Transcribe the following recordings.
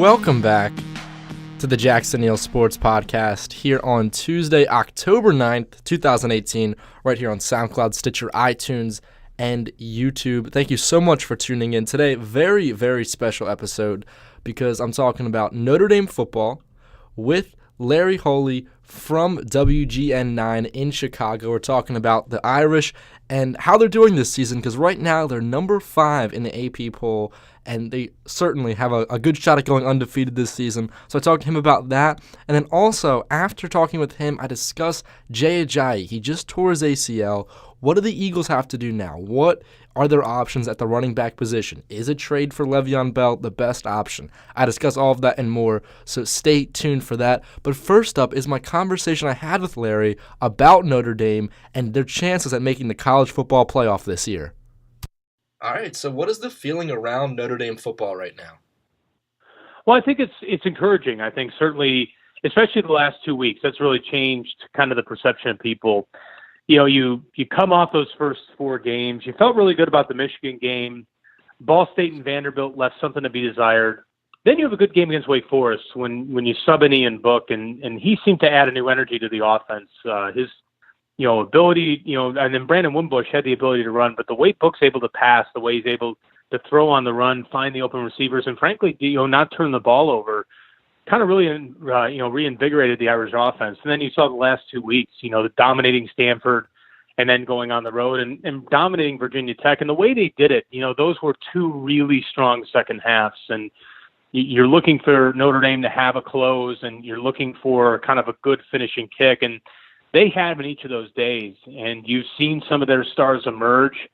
Welcome back to the Jackson Neill Sports Podcast here on Tuesday, October 9th, 2018, right here on SoundCloud, Stitcher, iTunes, and YouTube. Thank you so much for tuning in today. Very, very special episode because I'm talking about Notre Dame football with Larry Hawley from WGN-9 in Chicago. We're talking about the Irish and how they're doing this season because right now they're number 5 in the AP poll, and they certainly have a good shot at going undefeated this season. So I talked to him about that. And then also, after talking with him, I discussed Jay Ajayi. He just tore his ACL. What do the Eagles have to do now? What are their options at the running back position? Is a trade for Le'Veon Bell the best option? I discuss all of that and more, so stay tuned for that. But first up is my conversation I had with Larry about Notre Dame and their chances at making the college football playoff this year. All right, so what is the feeling around Notre Dame football right now? Well, I think it's encouraging. I think certainly, especially the last 2 weeks, that's really changed kind of the perception of people. You know, you come off those first 4 games. You felt really good about the Michigan game. Ball State and Vanderbilt left something to be desired. Then you have a good game against Wake Forest when you sub in Ian Book, and he seemed to add a new energy to the offense. His ability, and then Brandon Wimbush had the ability to run, but the way Book's able to pass, the way he's able to throw on the run, find the open receivers, and frankly, not turn the ball over, kind of really, reinvigorated the Irish offense. And then you saw the last 2 weeks, the dominating Stanford and then going on the road and dominating Virginia Tech. And the way they did it, those were 2 really strong second halves. And you're looking for Notre Dame to have a close, and you're looking for kind of a good finishing kick. And they have in each of those days, and you've seen some of their stars emerge,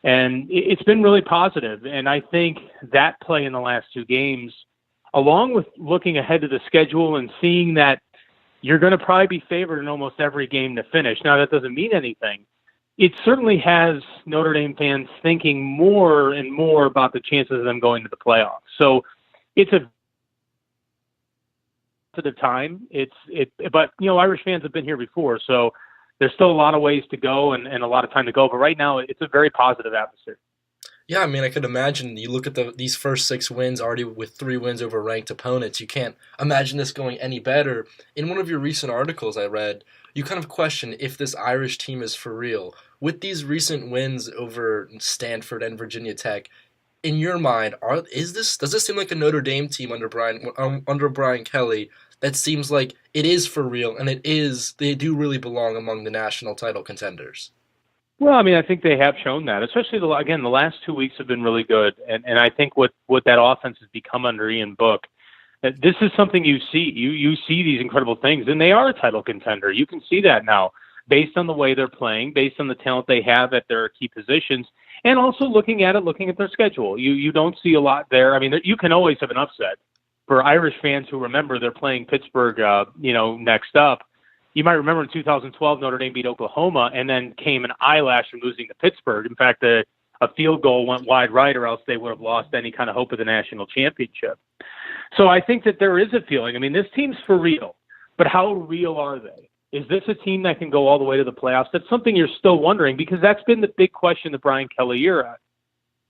and it's been really positive. And I think that play in the last 2 games, along with looking ahead to the schedule and seeing that you're going to probably be favored in almost every game to finish. Now, that doesn't mean anything. It certainly has Notre Dame fans thinking more and more about the chances of them going to the playoffs. So it's a the time. But Irish fans have been here before, so there's still a lot of ways to go and a lot of time to go. But right now, it's a very positive atmosphere. Yeah, I mean, I could imagine you look at these first 6 wins already with 3 wins over ranked opponents. You can't imagine this going any better. In one of your recent articles I read, you kind of question if this Irish team is for real. With these recent wins over Stanford and Virginia Tech, in your mind, does this seem like a Notre Dame team under Brian Kelly that seems like it is for real and they do really belong among the national title contenders? Well, I mean, I think they have shown that, especially the last 2 weeks have been really good. And I think what that offense has become under Ian Book, this is something you see. You see these incredible things, and they are a title contender. You can see that now based on the way they're playing, based on the talent they have at their key positions, and also looking at their schedule. You don't see a lot there. I mean, you can always have an upset. For Irish fans who remember, they're playing Pittsburgh, next up. You might remember in 2012, Notre Dame beat Oklahoma and then came an eyelash from losing to Pittsburgh. In fact, a field goal went wide right, or else they would have lost any kind of hope of the national championship. So I think that there is a feeling. I mean, this team's for real, but how real are they? Is this a team that can go all the way to the playoffs? That's something you're still wondering, because that's been the big question the Brian Kelly era.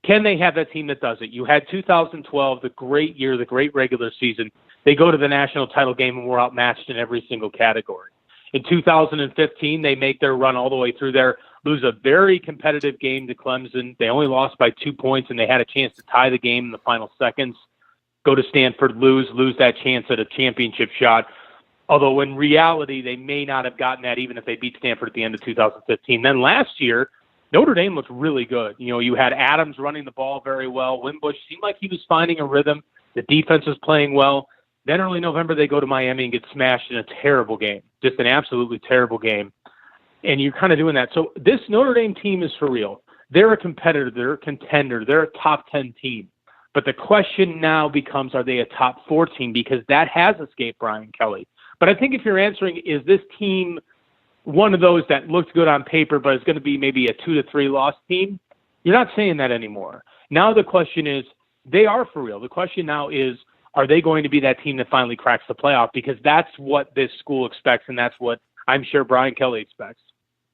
Can they have that team that does it? You had 2012, the great year, the great regular season. They go to the national title game and were outmatched in every single category. In 2015, they make their run all the way through there, lose a very competitive game to Clemson. They only lost by 2 points, and they had a chance to tie the game in the final seconds. Go to Stanford, lose that chance at a championship shot. Although in reality, they may not have gotten that even if they beat Stanford at the end of 2015. Then last year, Notre Dame looked really good. You had Adams running the ball very well. Wimbush seemed like he was finding a rhythm. The defense was playing well. Then early November, they go to Miami and get smashed in a terrible game, just an absolutely terrible game. And you're kind of doing that. So this Notre Dame team is for real. They're a competitor. They're a contender. They're a top 10 team. But the question now becomes, are they a top 4 team? Because that has escaped Brian Kelly. But I think if you're answering, is this team one of those that looked good on paper, but is going to be maybe a 2 to 3 loss team, you're not saying that anymore. Now the question is, they are for real. The question now is, are they going to be that team that finally cracks the playoff? Because that's what this school expects, and that's what I'm sure Brian Kelly expects.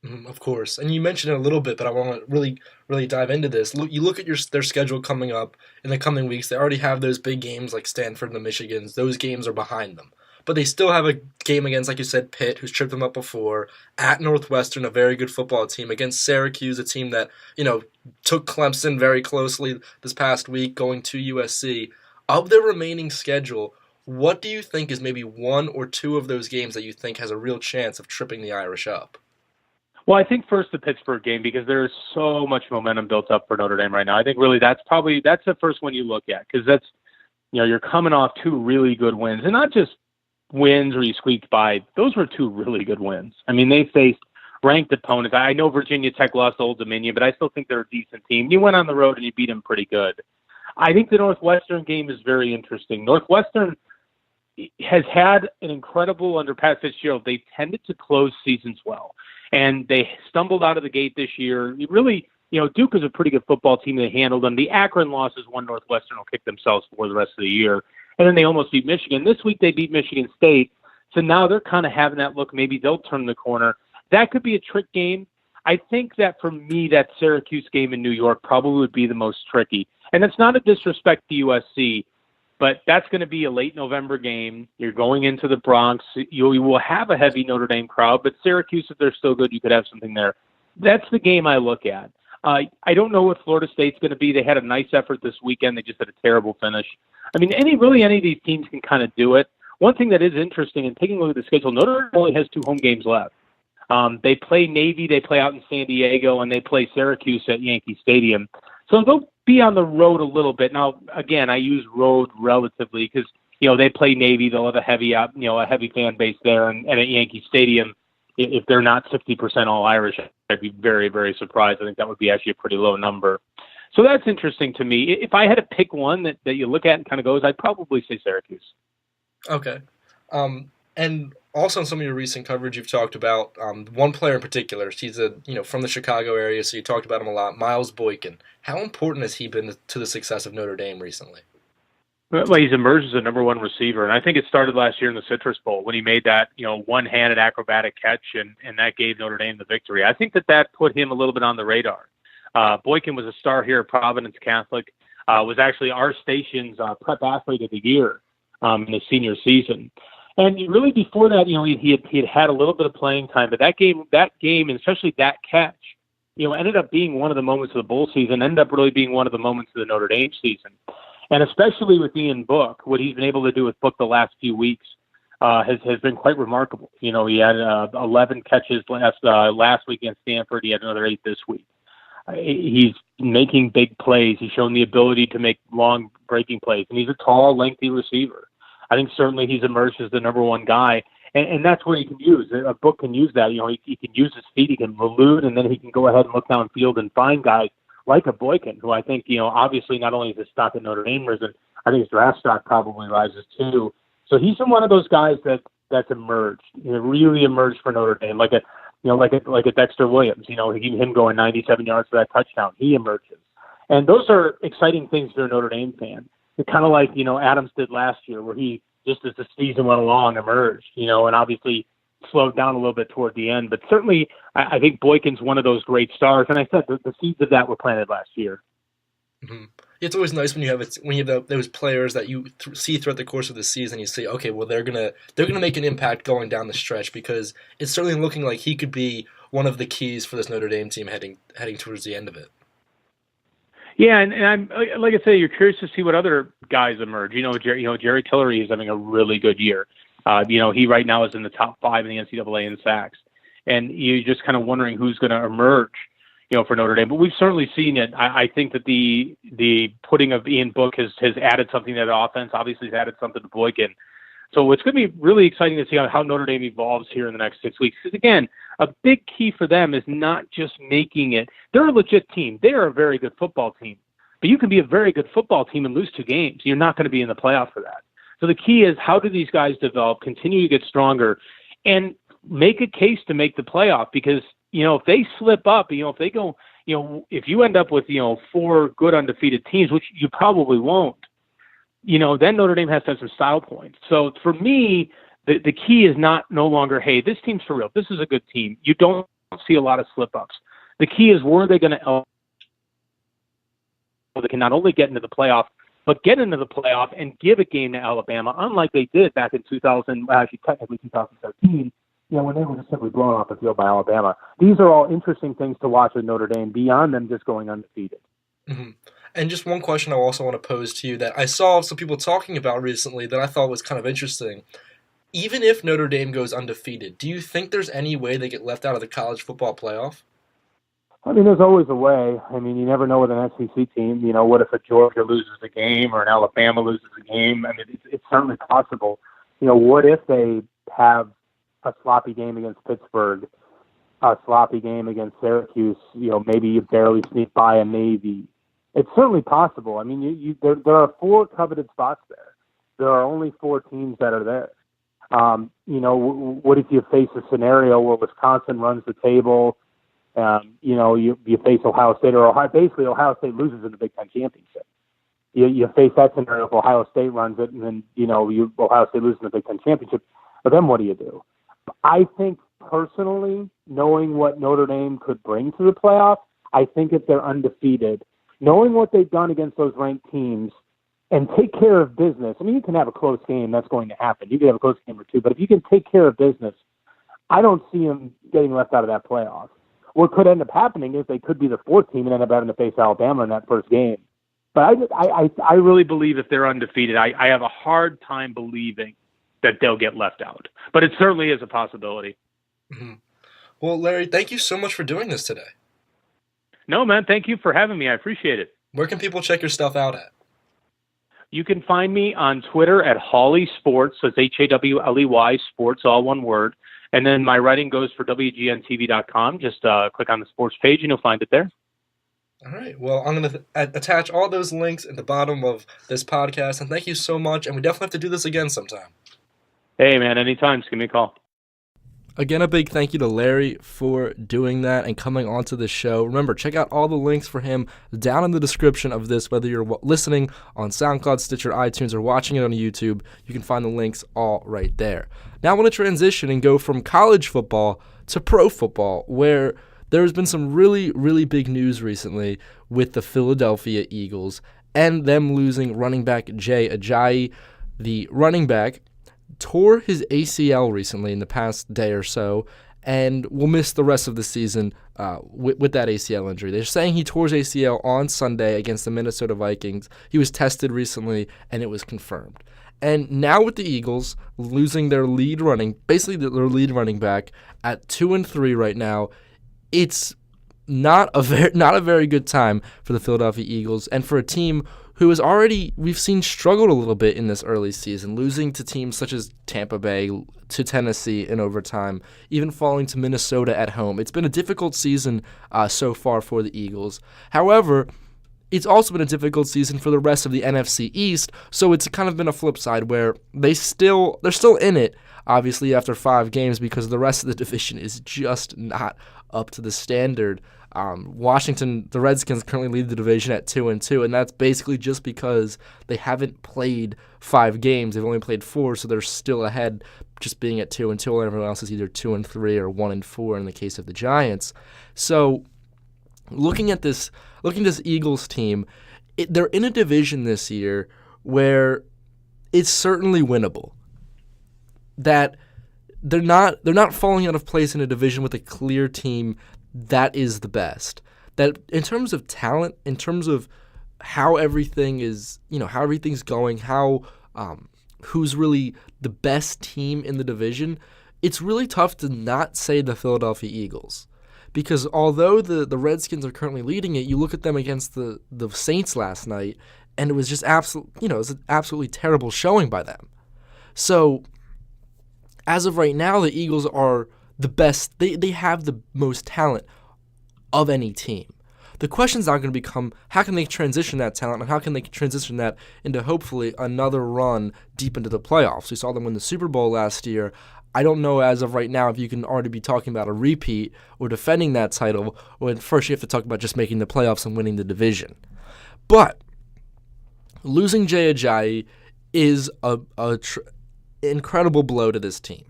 Of course. And you mentioned it a little bit, but I want to really, really dive into this. You look at their schedule coming up in the coming weeks. They already have those big games like Stanford and the Michigans. Those games are behind them. But they still have a game against, like you said, Pitt, who's tripped them up before, at Northwestern, a very good football team, against Syracuse, a team that, took Clemson very closely this past week, going to USC. Of their remaining schedule, what do you think is maybe one or two of those games that you think has a real chance of tripping the Irish up? Well, I think first the Pittsburgh game, because there's so much momentum built up for Notre Dame right now. I think really that's the first one you look at, because that's, you're coming off two really good wins, and not just wins where you squeaked by. Those were two really good wins. I mean, they faced ranked opponents. I know Virginia Tech lost to Old Dominion, but I still think they're a decent team. You went on the road and you beat them pretty good. I think the Northwestern game is very interesting. Northwestern has had an incredible, under Pat Fitzgerald, they tended to close seasons well. And they stumbled out of the gate this year. Really, Duke is a pretty good football team. They handled them. The Akron loss is one Northwestern will kick themselves for the rest of the year. And then they almost beat Michigan. This week they beat Michigan State. So now they're kind of having that look. Maybe they'll turn the corner. That could be a trick game. I think that for me, that Syracuse game in New York probably would be the most tricky. And it's not a disrespect to USC, but that's going to be a late November game. You're going into the Bronx. You will have a heavy Notre Dame crowd, but Syracuse, if they're still good, you could have something there. That's the game I look at. I don't know what Florida State's going to be. They had a nice effort this weekend. They just had a terrible finish. I mean, any of these teams can kind of do it. One thing that is interesting in taking a look at the schedule, Notre Dame only has 2 home games left. They play Navy, they play out in San Diego, and they play Syracuse at Yankee Stadium. So they'll be on the road a little bit. Now, again, I use road relatively because, they play Navy. They'll have a heavy fan base there. And at Yankee Stadium, if they're not 60% all Irish, I'd be very, very surprised. I think that would be actually a pretty low number. So that's interesting to me. If I had to pick one that you look at and kind of goes, I'd probably say Syracuse. Okay. And also in some of your recent coverage, you've talked about one player in particular. He's from the Chicago area, so you talked about him a lot. Miles Boykin. How important has he been to the success of Notre Dame recently? Well, he's emerged as a number one receiver, and I think it started last year in the Citrus Bowl when he made that one-handed acrobatic catch, and that gave Notre Dame the victory. I think that put him a little bit on the radar. Boykin was a star here at Providence Catholic. Was actually our station's prep athlete of the year in his senior season. And really before that, he had a little bit of playing time, but that game, and especially that catch, ended up being one of the moments of the bowl season, ended up really being one of the moments of the Notre Dame season. And especially with Ian Book, what he's been able to do with Book the last few weeks has been quite remarkable. He had 11 catches last week against Stanford. He had another 8 this week. He's making big plays. He's shown the ability to make long breaking plays, and he's a tall, lengthy receiver. I think certainly he's emerged as the number one guy, and that's what he can use. A Book can use that. He can use his feet, he can elude, and then he can go ahead and look downfield and find guys like a Boykin, who I think, obviously not only is his stock at Notre Dame risen, I think his draft stock probably rises too. So he's been one of those guys that's emerged, really emerged for Notre Dame, like a Dexter Williams. Him going 97 yards for that touchdown, he emerges, and those are exciting things for a Notre Dame fan. It's kind of like Adams did last year, where he just as the season went along emerged, and obviously slowed down a little bit toward the end. But certainly, I think Boykin's one of those great stars, and I said the seeds of that were planted last year. Mm-hmm. It's always nice when you have those players that you see throughout the course of the season. You say, okay, well they're gonna make an impact going down the stretch, because it's certainly looking like he could be one of the keys for this Notre Dame team heading towards the end of it. Yeah, and I'm like I say, you're curious to see what other guys emerge. Jerry Tillery is having a really good year. He right now is in the top 5 in the NCAA in sacks, and you're just kind of wondering who's going to emerge, for Notre Dame. But we've certainly seen it. I think that the putting of Ian Book has added something to the offense. Obviously, has added something to Boykin. So it's going to be really exciting to see how Notre Dame evolves here in the next 6 weeks. Because again, a big key for them is not just making it. They're a legit team. They are a very good football team. But you can be a very good football team and lose 2 games. You're not going to be in the playoff for that. So the key is, how do these guys develop, continue to get stronger, and make a case to make the playoff? Because, if they slip up, if they go, if you end up with, 4 good undefeated teams, which you probably won't, then Notre Dame has to have some style points. So for me, the key is no longer, hey, this team's for real. This is a good team. You don't see a lot of slip-ups. The key is, were they going to they can not only get into the playoff, but get into the playoff and give a game to Alabama, unlike they did back in 2013, when they were just simply blown off the field by Alabama. These are all interesting things to watch with Notre Dame beyond them just going undefeated. Mm-hmm. And just one question I also want to pose to you that I saw some people talking about recently that I thought was kind of interesting. Even if Notre Dame goes undefeated, do you think there's any way they get left out of the college football playoff? I mean, there's always a way. I mean, you never know with an SEC team. What if a Georgia loses a game or an Alabama loses a game? I mean, it's certainly possible. What if they have a sloppy game against Pittsburgh, a sloppy game against Syracuse? Maybe you barely sneak by a Navy. It's certainly possible. I mean, there are 4 coveted spots there. There are only 4 teams that are there. What if you face a scenario where Wisconsin runs the table? You face Ohio State, or basically Ohio State loses in the Big Ten championship. You face that scenario if Ohio State runs it, and then Ohio State loses in the Big Ten championship. But then what do you do? I think personally, knowing what Notre Dame could bring to the playoff, I think if they're undefeated, knowing what they've done against those ranked teams, and take care of business. I mean, you can have a close game. That's going to happen. You can have a close game or two. But if you can take care of business, I don't see them getting left out of that playoff. What could end up happening is they could be the 4th team and end up having to face Alabama in that first game. But I really believe if they're undefeated, I have a hard time believing that they'll get left out. But it certainly is a possibility. Mm-hmm. Well, Larry, thank you so much for doing this today. No, man, thank you for having me. I appreciate it. Where can people check your stuff out at? You can find me on Twitter at Hawley Sports. So it's HAWLEY Sports, all one word. And then my writing goes for WGN-TV.com. Just click on the sports page and you'll find it there. All right. Well, I'm going to attach all those links at the bottom of this podcast. And thank you so much. And we definitely have to do this again sometime. Hey, man, anytime. Just give me a call. Again, a big thank you to Larry for doing that and coming onto the show. Remember, check out all the links for him down in the description of this, whether you're listening on SoundCloud, Stitcher, iTunes, or watching it on YouTube. You can find the links all right there. Now I want to transition and go from college football to pro football, where there's been some really, really big news recently with the Philadelphia Eagles and them losing running back Jay Ajayi. The running back tore his ACL recently in the past day or so and will miss the rest of the season with that ACL injury. They're saying he tore his ACL on Sunday against the Minnesota Vikings. He was tested recently, and it was confirmed. And now with the Eagles losing their lead running, basically their lead running back at 2-3 right now, it's not a very good time for the Philadelphia Eagles and for a team who has already, we've seen, struggled a little bit in this early season, losing to teams such as Tampa Bay, to Tennessee in overtime, even falling to Minnesota at home. It's been a difficult season so far for the Eagles. However, it's also been a difficult season for the rest of the NFC East, so it's kind of been a flip side where they're still in it, obviously, after 5 games, because the rest of the division is just not up to the standard. Washington, the Redskins currently lead the division at 2-2, and that's basically just because they haven't played 5 games. They've only played 4, so they're still ahead, just being at 2-2, and everyone else is either 2-3 or 1-4 in the case of the Giants. So, looking at this Eagles team, they're in a division this year where it's certainly winnable. That they're not falling out of place in a division with a clear team that is the best. That in terms of talent, in terms of how everything is, how everything's going, how who's really the best team in the division, it's really tough to not say the Philadelphia Eagles. Because although the Redskins are currently leading it, you look at them against the Saints last night, and it was just it was an absolutely terrible showing by them. So, as of right now, the Eagles are the best. They have the most talent of any team. The question's not going to become how can they transition that talent and how can they transition that into hopefully another run deep into the playoffs. We saw them win the Super Bowl last year. I don't know as of right now if you can already be talking about a repeat or defending that title, or first you have to talk about just making the playoffs and winning the division. But losing Jay Ajayi is an incredible blow to this team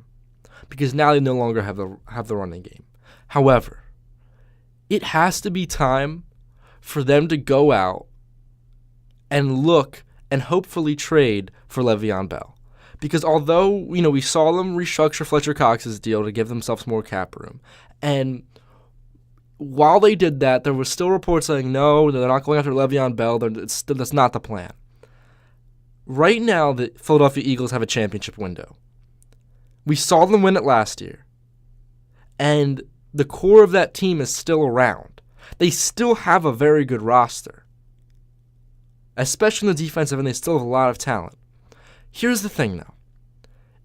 because now they no longer have the running game. However, it has to be time for them to go out and look and hopefully trade for Le'Veon Bell. Because although, we saw them restructure Fletcher Cox's deal to give themselves more cap room, and while they did that, there were still reports saying, no, they're not going after Le'Veon Bell. That's not the plan. Right now, the Philadelphia Eagles have a championship window. We saw them win it last year. And the core of that team is still around. They still have a very good roster. Especially in the defensive end, they still have a lot of talent. Here's the thing, though,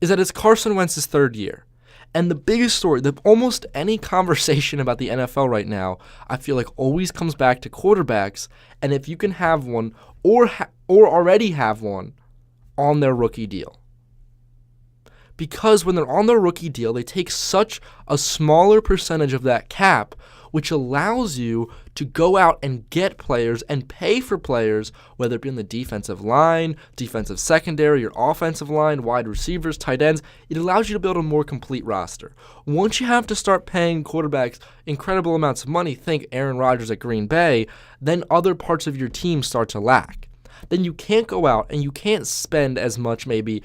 is that it's Carson Wentz's third year. And the biggest story, almost any conversation about the NFL right now, I feel like always comes back to quarterbacks, and if you can have one or already have one on their rookie deal. Because when they're on their rookie deal, they take such a smaller percentage of that cap, which allows you to go out and get players and pay for players, whether it be in the defensive line, defensive secondary, your offensive line, wide receivers, tight ends. It allows you to build a more complete roster. Once you have to start paying quarterbacks incredible amounts of money, think Aaron Rodgers at Green Bay, then other parts of your team start to lack. Then you can't go out and you can't spend as much maybe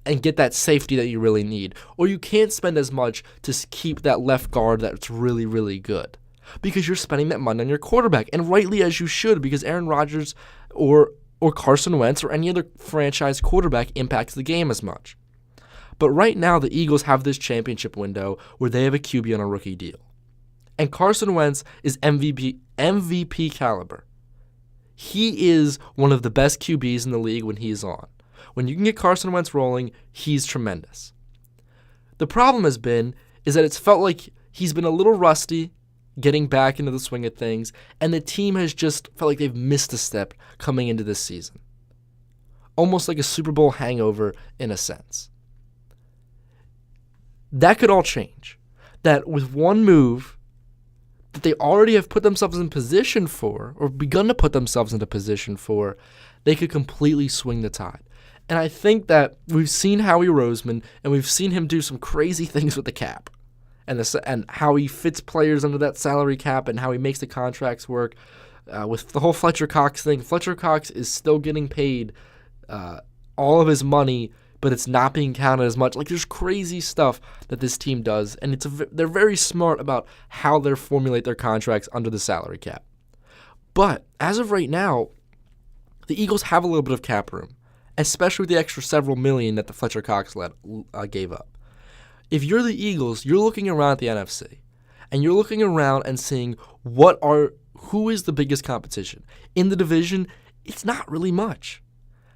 and get that safety that you really need. Or you can't spend as much to keep that left guard that's really, really good. Because you're spending that money on your quarterback, and rightly as you should, because Aaron Rodgers or Carson Wentz or any other franchise quarterback impacts the game as much. But right now, the Eagles have this championship window where they have a QB on a rookie deal. And Carson Wentz is MVP caliber. He is one of the best QBs in the league when he is on. When you can get Carson Wentz rolling, he's tremendous. The problem is that it's felt like he's been a little rusty getting back into the swing of things, and the team has just felt like they've missed a step coming into this season. Almost like a Super Bowl hangover in a sense. That could all change. That with one move that they already have put themselves in position for, or begun to put themselves into position for, they could completely swing the tide. And I think that we've seen Howie Roseman, and we've seen him do some crazy things with the cap. And how he fits players under that salary cap and how he makes the contracts work. With the whole Fletcher Cox thing, Fletcher Cox is still getting paid all of his money, but it's not being counted as much. Like, there's crazy stuff that this team does, and they're very smart about how they formulate their contracts under the salary cap. But as of right now, the Eagles have a little bit of cap room, especially with the extra several million that the Fletcher Cox gave up. If you're the Eagles, you're looking around at the NFC, and you're looking around and seeing who is the biggest competition. In the division, it's not really much.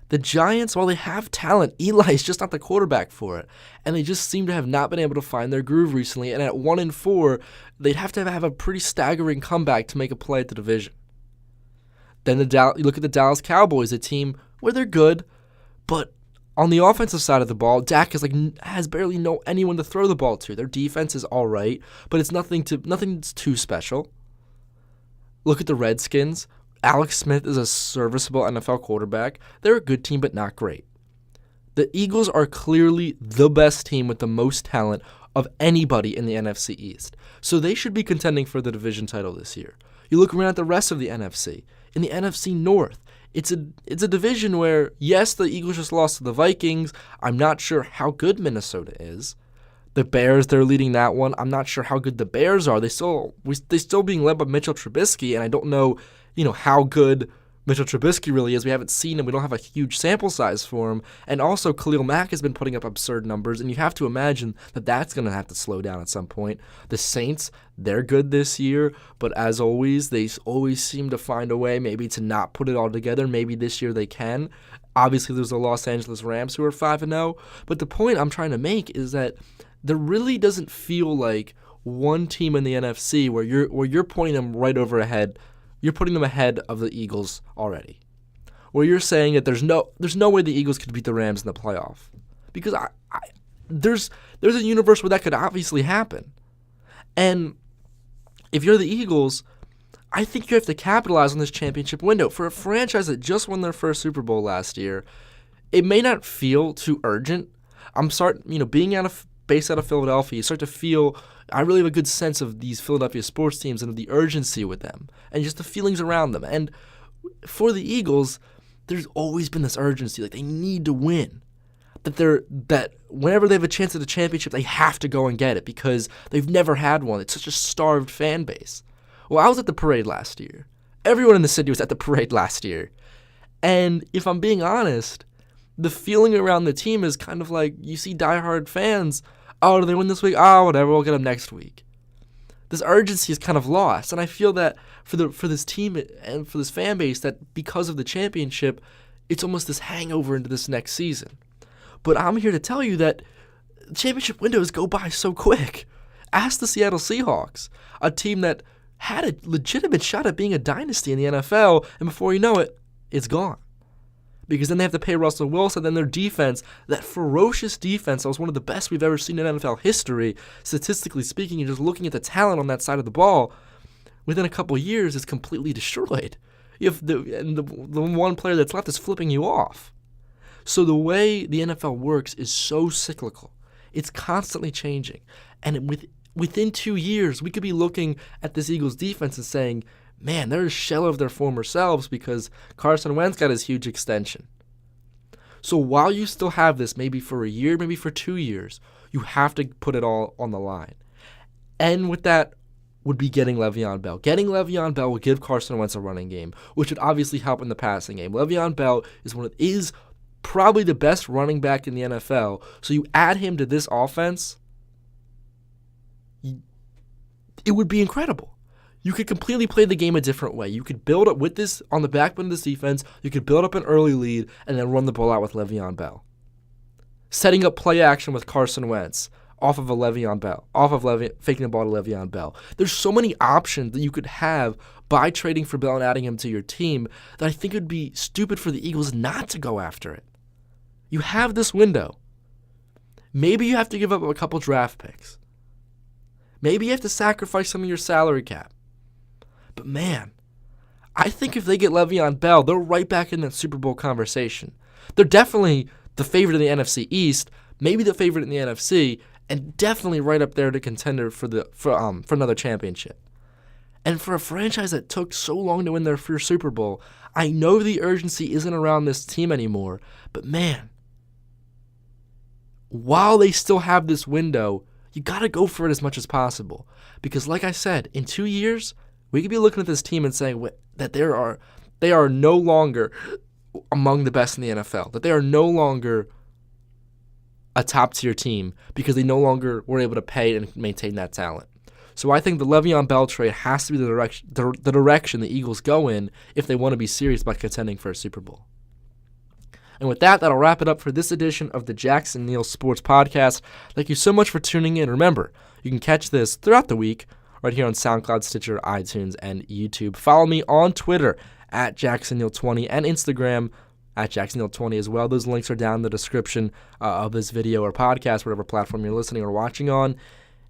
The Giants, while they have talent, Eli is just not the quarterback for it, and they just seem to have not been able to find their groove recently, and at 1-4, they'd have to have a pretty staggering comeback to make a play at the division. Then you look at the Dallas Cowboys, a team where they're good, but on the offensive side of the ball, Dak has barely anyone to throw the ball to. Their defense is all right, but it's nothing's too special. Look at the Redskins. Alex Smith is a serviceable NFL quarterback. They're a good team, but not great. The Eagles are clearly the best team with the most talent of anybody in the NFC East, so they should be contending for the division title this year. You look around at the rest of the NFC. In the NFC North, it's a division where, yes, the Eagles just lost to the Vikings. I'm not sure how good Minnesota is. The Bears, they're leading that one. I'm not sure how good the Bears are. They still being led by Mitchell Trubisky, and I don't know, how good Mitchell Trubisky really is. We haven't seen him. We don't have a huge sample size for him. And also, Khalil Mack has been putting up absurd numbers, and you have to imagine that that's going to have to slow down at some point. The Saints, they're good this year, but as always, they always seem to find a way maybe to not put it all together. Maybe this year they can. Obviously, there's the Los Angeles Rams who are 5-0. But the point I'm trying to make is that there really doesn't feel like one team in the NFC where you're pointing them right over ahead. You're putting them ahead of the Eagles already. Where you're saying that there's no way the Eagles could beat the Rams in the playoff. Because there's a universe where that could obviously happen. And if you're the Eagles, I think you have to capitalize on this championship window. For a franchise that just won their first Super Bowl last year, it may not feel too urgent. Being out of based out of Philadelphia, you start to feel, I really have a good sense of these Philadelphia sports teams and of the urgency with them and just the feelings around them. And for the Eagles, there's always been this urgency. Like, they need to win. That whenever they have a chance at a championship, they have to go and get it because they've never had one. It's such a starved fan base. Well, I was at the parade last year. Everyone in the city was at the parade last year. And if I'm being honest, the feeling around the team is kind of like you see diehard fans, oh, do they win this week? Oh, whatever, we'll get them next week. This urgency is kind of lost. And I feel that for this team and for this fan base, that because of the championship, it's almost this hangover into this next season. But I'm here to tell you that championship windows go by so quick. Ask the Seattle Seahawks, a team that had a legitimate shot at being a dynasty in the NFL, and before you know it, it's gone. Because then they have to pay Russell Wilson, then their defense, that ferocious defense that was one of the best we've ever seen in NFL history, statistically speaking, and just looking at the talent on that side of the ball, within a couple of years is completely destroyed. You have the one player that's left is flipping you off. So the way the NFL works is so cyclical. It's constantly changing. And within 2 years, we could be looking at this Eagles defense and saying, man, they're a shell of their former selves because Carson Wentz got his huge extension. So while you still have this, maybe for a year, maybe for 2 years, you have to put it all on the line. And with that would be getting Le'Veon Bell. Getting Le'Veon Bell will give Carson Wentz a running game, which would obviously help in the passing game. Le'Veon Bell is probably the best running back in the NFL. So you add him to this offense, it would be incredible. You could completely play the game a different way. You could build up with this on the backbone of this defense. You could build up an early lead and then run the ball out with Le'Veon Bell. Setting up play action with Carson Wentz off of a Le'Veon Bell, faking the ball to Le'Veon Bell. There's so many options that you could have by trading for Bell and adding him to your team that I think it would be stupid for the Eagles not to go after it. You have this window. Maybe you have to give up a couple draft picks. Maybe you have to sacrifice some of your salary cap. But man, I think if they get Le'Veon Bell, they're right back in that Super Bowl conversation. They're definitely the favorite in the NFC East, maybe the favorite in the NFC, and definitely right up there to contender for another championship. And for a franchise that took so long to win their first Super Bowl, I know the urgency isn't around this team anymore, but man, while they still have this window, you got to go for it as much as possible. Because like I said, in 2 years, we could be looking at this team and saying that they are no longer among the best in the NFL, that they are no longer a top-tier team because they no longer were able to pay and maintain that talent. So I think the Le'Veon Bell trade has to be the direction the Eagles go in if they want to be serious about contending for a Super Bowl. And with that, that'll wrap it up for this edition of the Jackson Neill Sports Podcast. Thank you so much for tuning in. Remember, you can catch this throughout the week right here on SoundCloud, Stitcher, iTunes, and YouTube. Follow me on Twitter at JacksonNeill20 and Instagram at JacksonNeill20 as well. Those links are down in the description of this video or podcast, whatever platform you're listening or watching on.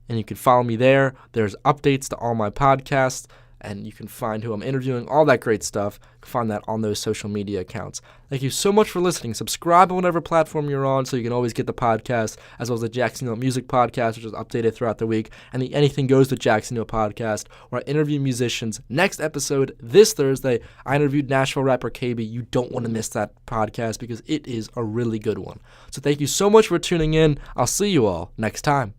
And you can follow me there. There's updates to all my podcasts, and you can find who I'm interviewing, all that great stuff. You can find that on those social media accounts. Thank you so much for listening. Subscribe on whatever platform you're on so you can always get the podcast, as well as the Jackson Neill Music Podcast, which is updated throughout the week, and the Anything Goes with Jackson Neill Podcast, where I interview musicians. Next episode, this Thursday, I interviewed Nashville rapper KB. You don't want to miss that podcast because it is a really good one. So thank you so much for tuning in. I'll see you all next time.